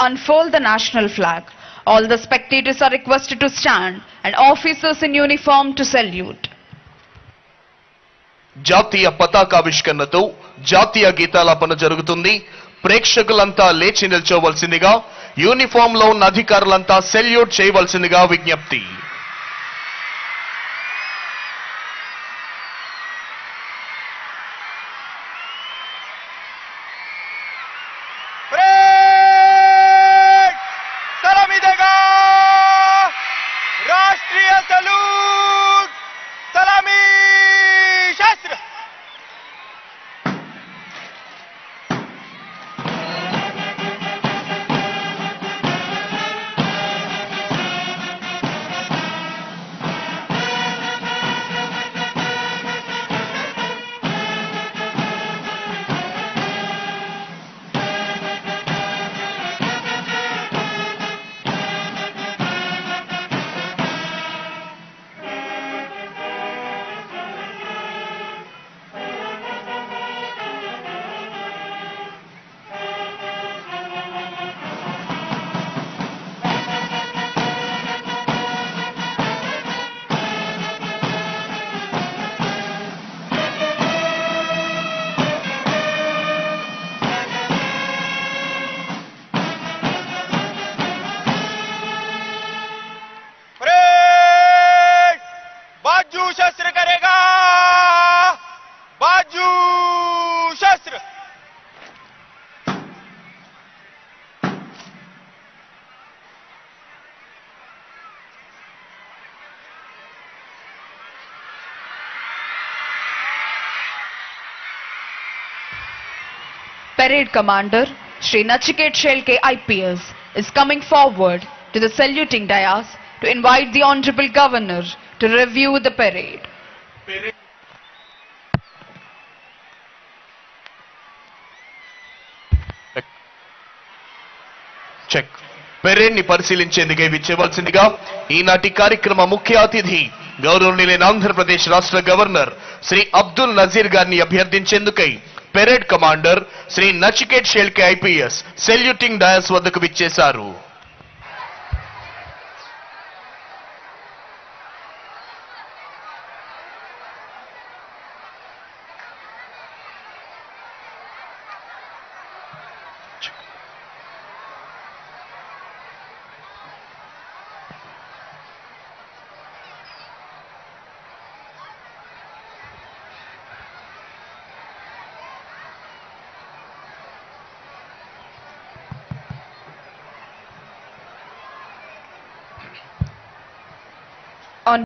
unfurl the national flag. All the spectators are requested to stand and officers in uniform to salute. జాతీయ పతాకావిష్కరణతో జాతీయ గీతాలాపన జరుగుతుంది. ప్రేక్షకులంతా లేచి నిల్చోవలసిందిగా, uniform లో ఉన్న అధికారులంతా సెల్యూట్ చేయవలసిందిగా విజ్ఞప్తి. राष्ट्रीय सलूट सलामी शस्त्र बाजू शस्त्र करेगा बाजू शस्त्र Parade Commander Shri Nachiket Shelke IPS is coming forward to the saluting dais to invite the Honorable Governor to review the parade. Check. Parade ని పరిశీలించేందుకే విచ్చేవలసిందిగా ఈనాటి కార్యక్రమ ముఖ్య అతిథి గౌరవనీయులైన ఆంధ్రప్రదేశ్ రాష్ట్ర గవర్నర్ శ్రీ అబ్దుల్ నజీర్ గారిని అభ్యర్థించేందుకై parade commander Shri Nachiket Shelke IPS saluting dais వద్దకు విచ్చేశారు.